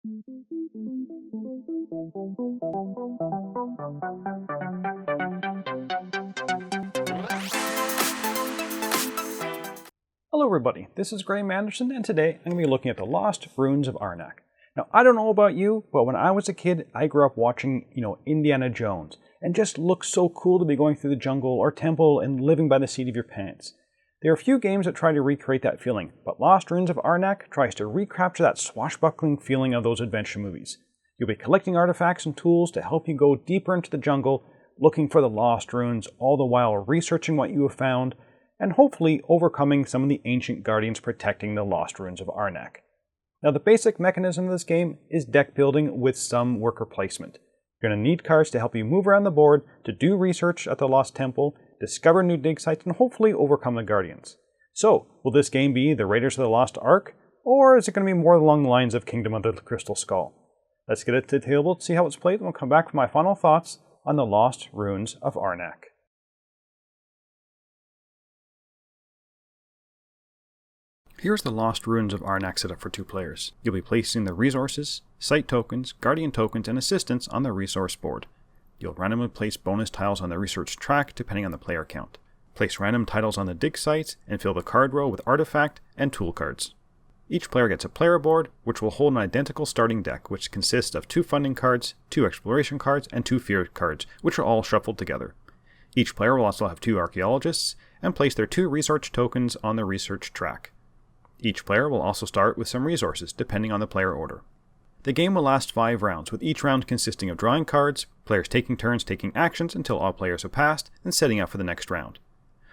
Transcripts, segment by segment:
Hello everybody, this is Graeme Anderson, and today I'm going to be looking at the Lost Ruins of Arnak. Now, I don't know about you, but when I was a kid, I grew up watching, Indiana Jones, and just looked so cool to be going through the jungle or temple and living by the seat of your pants. There are a few games that try to recreate that feeling, but Lost Ruins of Arnak tries to recapture that swashbuckling feeling of those adventure movies. You'll be collecting artifacts and tools to help you go deeper into the jungle, looking for the lost ruins, all the while researching what you have found, and hopefully overcoming some of the ancient guardians protecting the Lost Ruins of Arnak. Now, the basic mechanism of this game is deck building with some worker placement. You're going to need cards to help you move around the board, to do research at the Lost Temple, discover new dig sites, and hopefully overcome the guardians. So, will this game be the Raiders of the Lost Ark, or is it going to be more along the lines of Kingdom of the Crystal Skull? Let's get it to the table to see how it's played, and we'll come back with my final thoughts on the Lost Ruins of Arnak. Here's the Lost Ruins of Arnak setup for 2 players. You'll be placing the resources, site tokens, guardian tokens, and assistants on the resource board. You'll randomly place bonus tiles on the research track depending on the player count. Place random titles on the dig sites and fill the card row with artifact and tool cards. Each player gets a player board, which will hold an identical starting deck, which consists of 2 funding cards, 2 exploration cards, and 2 fear cards, which are all shuffled together. Each player will also have 2 archaeologists and place their 2 research tokens on the research track. Each player will also start with some resources, depending on the player order. The game will last 5 rounds, with each round consisting of drawing cards, players taking turns taking actions until all players have passed, and setting up for the next round.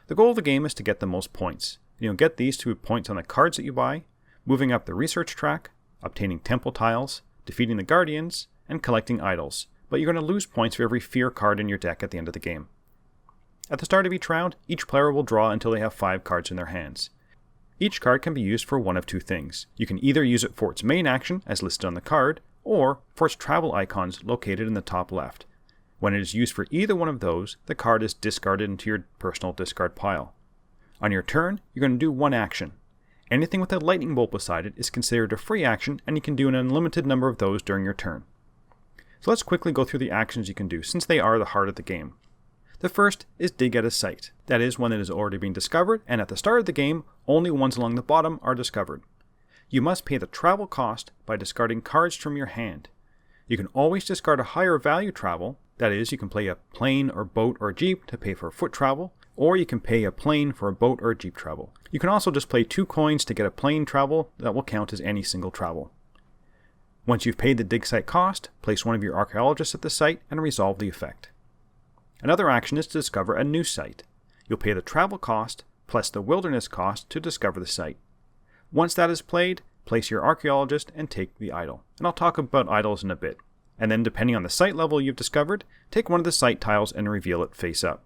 The goal of the game is to get the most points. You'll get these through points on the cards that you buy, moving up the research track, obtaining temple tiles, defeating the guardians, and collecting idols, but you're going to lose points for every fear card in your deck at the end of the game. At the start of each round, each player will draw until they have 5 cards in their hands. Each card can be used for one of 2 things. You can either use it for its main action, as listed on the card, or for its travel icons located in the top left. When it is used for either one of those, the card is discarded into your personal discard pile. On your turn, you're going to do one action. Anything with a lightning bolt beside it is considered a free action, and you can do an unlimited number of those during your turn. So let's quickly go through the actions you can do, since they are the heart of the game. The first is dig at a site. That is, one that is already being discovered, and at the start of the game, only ones along the bottom are discovered. You must pay the travel cost by discarding cards from your hand. You can always discard a higher value travel. That is, you can play a plane or boat or jeep to pay for foot travel, or you can pay a plane for a boat or jeep travel. You can also just play 2 coins to get a plane travel that will count as any single travel. Once you've paid the dig site cost, place one of your archaeologists at the site and resolve the effect. Another action is to discover a new site. You'll pay the travel cost plus the wilderness cost to discover the site. Once that is played, place your archaeologist and take the idol. And I'll talk about idols in a bit. And then, depending on the site level you've discovered, take one of the site tiles and reveal it face up.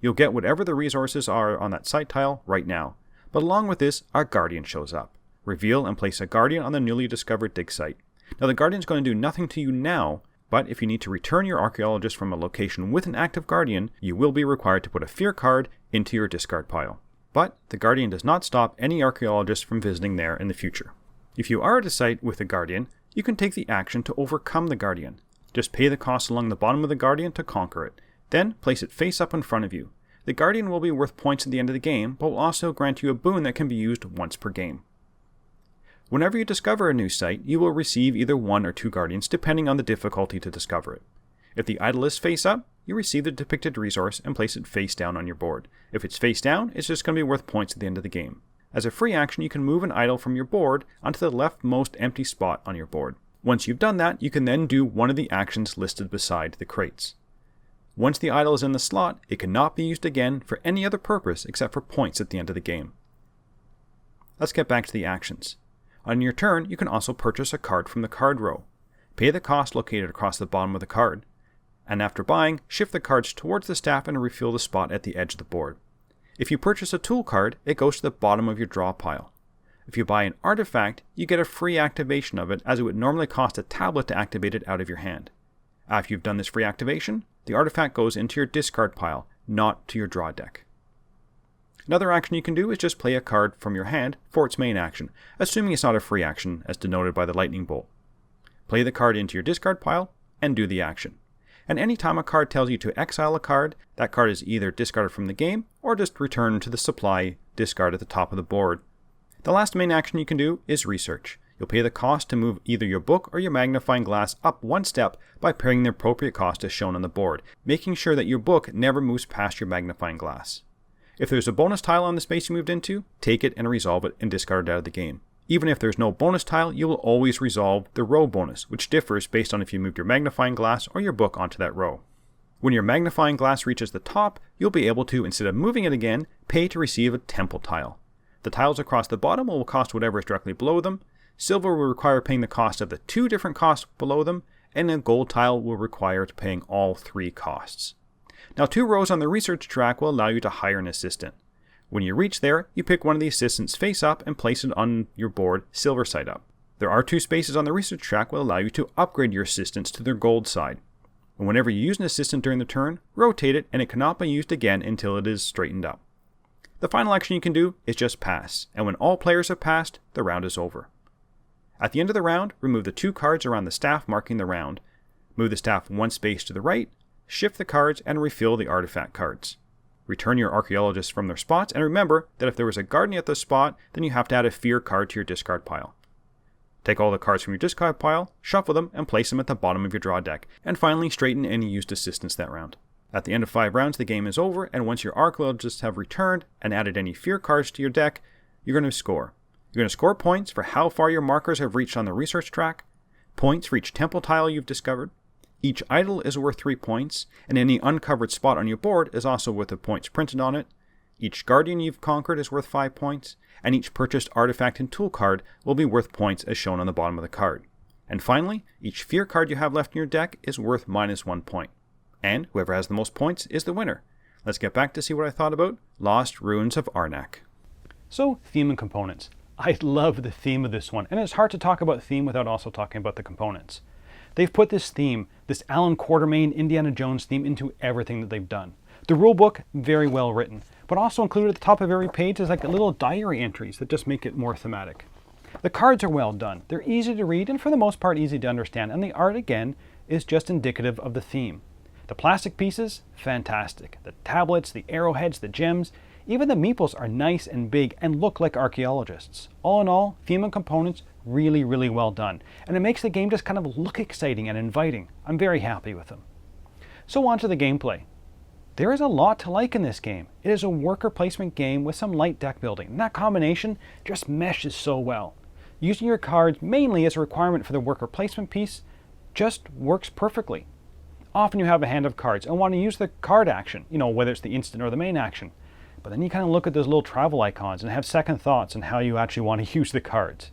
You'll get whatever the resources are on that site tile right now. But along with this, our guardian shows up. Reveal and place a guardian on the newly discovered dig site. Now the guardian is going to do nothing to you now, but if you need to return your archaeologist from a location with an active guardian, you will be required to put a fear card into your discard pile. But the guardian does not stop any archaeologist from visiting there in the future. If you are at a site with a guardian, you can take the action to overcome the guardian. Just pay the cost along the bottom of the guardian to conquer it. Then place it face up in front of you. The guardian will be worth points at the end of the game, but will also grant you a boon that can be used once per game. Whenever you discover a new site, you will receive either 1 or 2 guardians depending on the difficulty to discover it. If the idol is face up, you receive the depicted resource and place it face down on your board. If it's face down, it's just going to be worth points at the end of the game. As a free action, you can move an idol from your board onto the leftmost empty spot on your board. Once you've done that, you can then do one of the actions listed beside the crates. Once the idol is in the slot, it cannot be used again for any other purpose except for points at the end of the game. Let's get back to the actions. On your turn, you can also purchase a card from the card row. Pay the cost located across the bottom of the card, and after buying, shift the cards towards the staff and refill the spot at the edge of the board. If you purchase a tool card, it goes to the bottom of your draw pile. If you buy an artifact, you get a free activation of it, as it would normally cost a tablet to activate it out of your hand. After you've done this free activation, the artifact goes into your discard pile, not to your draw deck. Another action you can do is just play a card from your hand for its main action, assuming it's not a free action as denoted by the lightning bolt. Play the card into your discard pile, and do the action. And anytime a card tells you to exile a card, that card is either discarded from the game or just returned to the supply discard at the top of the board. The last main action you can do is research. You'll pay the cost to move either your book or your magnifying glass up one step by paying the appropriate cost as shown on the board, making sure that your book never moves past your magnifying glass. If there's a bonus tile on the space you moved into, take it and resolve it and discard it out of the game. Even if there's no bonus tile, you will always resolve the row bonus, which differs based on if you moved your magnifying glass or your book onto that row. When your magnifying glass reaches the top, you'll be able to, instead of moving it again, pay to receive a temple tile. The tiles across the bottom will cost whatever is directly below them. Silver will require paying the cost of the 2 different costs below them, and a gold tile will require paying all 3 costs. Now 2 rows on the research track will allow you to hire an assistant. When you reach there, you pick one of the assistants face up and place it on your board silver side up. There are 2 spaces on the research track will allow you to upgrade your assistants to their gold side. And whenever you use an assistant during the turn, rotate it and it cannot be used again until it is straightened up. The final action you can do is just pass, and when all players have passed, the round is over. At the end of the round, remove the 2 cards around the staff marking the round. Move the staff 1 space to the right, shift the cards, and refill the artifact cards. Return your archaeologists from their spots, and remember that if there was a guardian at the spot, then you have to add a fear card to your discard pile. Take all the cards from your discard pile, shuffle them, and place them at the bottom of your draw deck, and finally straighten any used assistants that round. At the end of 5 rounds, the game is over, and once your archaeologists have returned and added any fear cards to your deck, you're going to score. You're going to score points for how far your markers have reached on the research track, points for each temple tile you've discovered. Each idol is worth 3 points, and any uncovered spot on your board is also worth the points printed on it. Each guardian you've conquered is worth 5 points, and each purchased artifact and tool card will be worth points as shown on the bottom of the card. And finally, each fear card you have left in your deck is worth -1 point. And whoever has the most points is the winner. Let's get back to see what I thought about Lost Ruins of Arnak. So, theme and components. I love the theme of this one, and it's hard to talk about theme without also talking about the components. They've put this theme, this Alan Quatermain Indiana Jones theme, into everything that they've done. The rulebook, very well written, but also included at the top of every page is like little diary entries that just make it more thematic. The cards are well done. They're easy to read and for the most part easy to understand, and the art again is just indicative of the theme. The plastic pieces, fantastic. The tablets, the arrowheads, the gems, even the meeples are nice and big and look like archaeologists. All in all, theme and components, really, really well done. And it makes the game just kind of look exciting and inviting. I'm very happy with them. So on to the gameplay. There is a lot to like in this game. It is a worker placement game with some light deck building, and that combination just meshes so well. Using your cards mainly as a requirement for the worker placement piece just works perfectly. Often you have a hand of cards and want to use the card action, whether it's the instant or the main action. But then you kind of look at those little travel icons and have second thoughts on how you actually want to use the cards.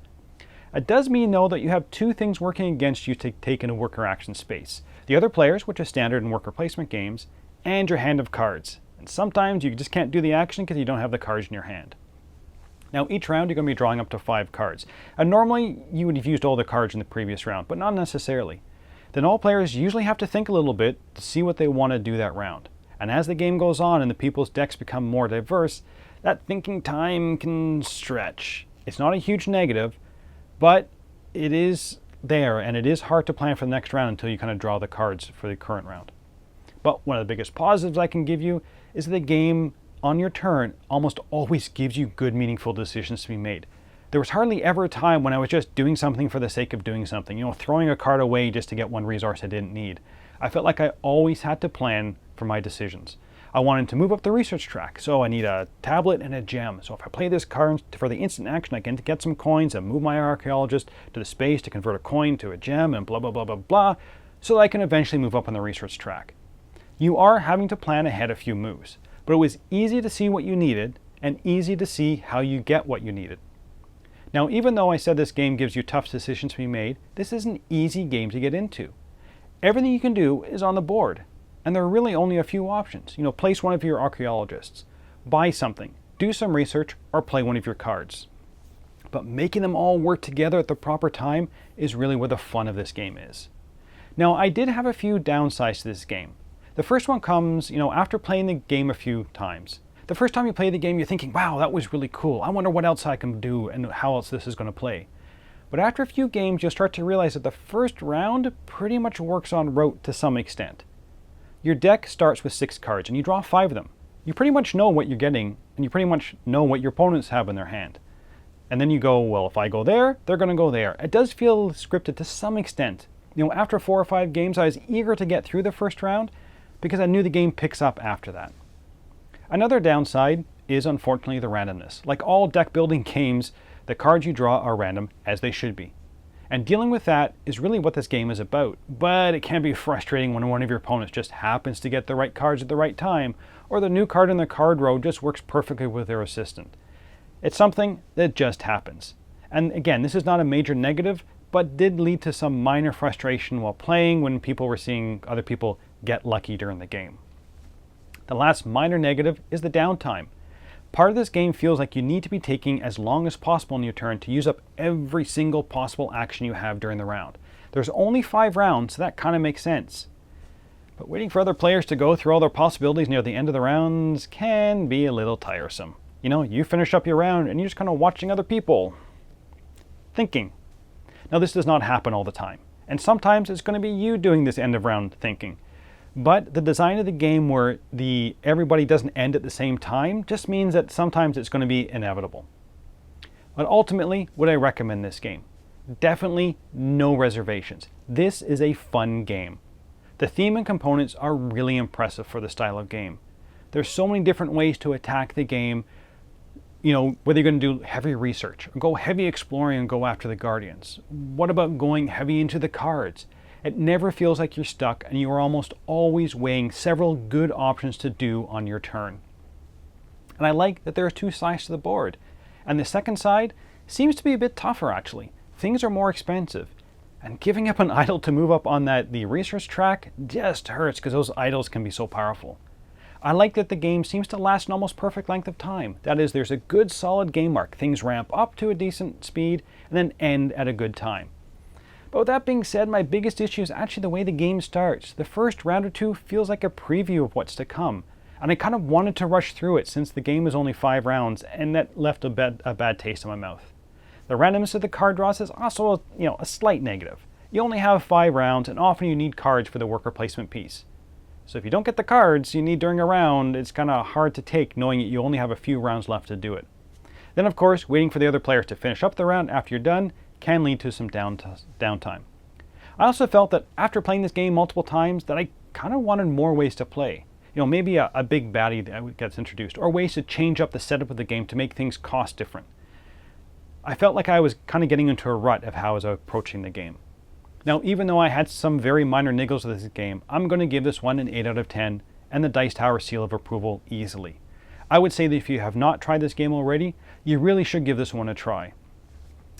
It does mean, though, that you have 2 things working against you to take in a worker action space. The other players, which is standard in worker placement games, and your hand of cards. And sometimes you just can't do the action because you don't have the cards in your hand. Now each round you're going to be drawing up to 5 cards. And normally you would have used all the cards in the previous round, but not necessarily. Then all players usually have to think a little bit to see what they want to do that round. And as the game goes on and the people's decks become more diverse, that thinking time can stretch. It's not a huge negative, but it is there, and it is hard to plan for the next round until you kind of draw the cards for the current round. But one of the biggest positives I can give you is that the game, on your turn, almost always gives you good, meaningful decisions to be made. There was hardly ever a time when I was just doing something for the sake of doing something, throwing a card away just to get one resource I didn't need. I felt like I always had to plan for my decisions. I wanted to move up the research track, so I need a tablet and a gem. So if I play this card for the instant action, I can get some coins and move my archaeologist to the space to convert a coin to a gem and blah, blah, blah, blah, blah, so that I can eventually move up on the research track. You are having to plan ahead a few moves, but it was easy to see what you needed and easy to see how you get what you needed. Now, even though I said this game gives you tough decisions to be made, this is an easy game to get into. Everything you can do is on the board, and there are really only a few options. Place one of your archaeologists, buy something, do some research, or play one of your cards. But making them all work together at the proper time is really where the fun of this game is. Now, I did have a few downsides to this game. The first one comes, after playing the game a few times. The first time you play the game, you're thinking, wow, that was really cool. I wonder what else I can do and how else this is going to play. But after a few games, you'll start to realize that the first round pretty much works on rote to some extent. Your deck starts with 6 cards, and you draw 5 of them. You pretty much know what you're getting, and you pretty much know what your opponents have in their hand. And then you go, well, if I go there, they're going to go there. It does feel scripted to some extent. After 4 or 5 games, I was eager to get through the first round because I knew the game picks up after that. Another downside is unfortunately the randomness. Like all deck building games, the cards you draw are random, as they should be. And dealing with that is really what this game is about. But it can be frustrating when one of your opponents just happens to get the right cards at the right time, or the new card in the card row just works perfectly with their assistant. It's something that just happens. And again, this is not a major negative, but did lead to some minor frustration while playing when people were seeing other people get lucky during the game. The last minor negative is the downtime. Part of this game feels like you need to be taking as long as possible in your turn to use up every single possible action you have during the round. There's only 5 rounds, so that kind of makes sense. But waiting for other players to go through all their possibilities near the end of the rounds can be a little tiresome. You finish up your round and you're just kind of watching other people thinking. Now, this does not happen all the time, and sometimes it's going to be you doing this end of round thinking. But the design of the game where everybody doesn't end at the same time just means that sometimes it's going to be inevitable. But ultimately, would I recommend this game? Definitely no reservations. This is a fun game. The theme and components are really impressive for the style of game. There's so many different ways to attack the game, whether you're going to do heavy research, or go heavy exploring and go after the Guardians. What about going heavy into the cards? It never feels like you're stuck, and you are almost always weighing several good options to do on your turn. And I like that there are 2 sides to the board. And the second side seems to be a bit tougher, actually. Things are more expensive. And giving up an idol to move up on the research track just hurts because those idols can be so powerful. I like that the game seems to last an almost perfect length of time. That is, there's a good solid game arc. Things ramp up to a decent speed and then end at a good time. But with that being said, my biggest issue is actually the way the game starts. The first round or 2 feels like a preview of what's to come. And I kind of wanted to rush through it since the game is only 5 rounds, and that left a bad taste in my mouth. The randomness of the card draws is also a slight negative. You only have 5 rounds, and often you need cards for the worker placement piece. So if you don't get the cards you need during a round, it's kind of hard to take knowing that you only have a few rounds left to do it. Then of course, waiting for the other players to finish up the round after you're done can lead to some downtime. I also felt that after playing this game multiple times that I kind of wanted more ways to play. Maybe a big baddie that gets introduced, or ways to change up the setup of the game to make things cost different. I felt like I was kind of getting into a rut of how I was approaching the game. Now, even though I had some very minor niggles with this game, I'm going to give this one an 8 out of 10 and the Dice Tower seal of approval easily. I would say that if you have not tried this game already, you really should give this one a try.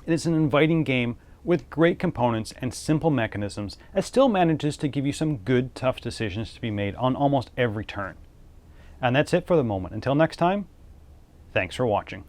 It is an inviting game with great components and simple mechanisms that still manages to give you some good, tough decisions to be made on almost every turn. And that's it for the moment. Until next time, thanks for watching.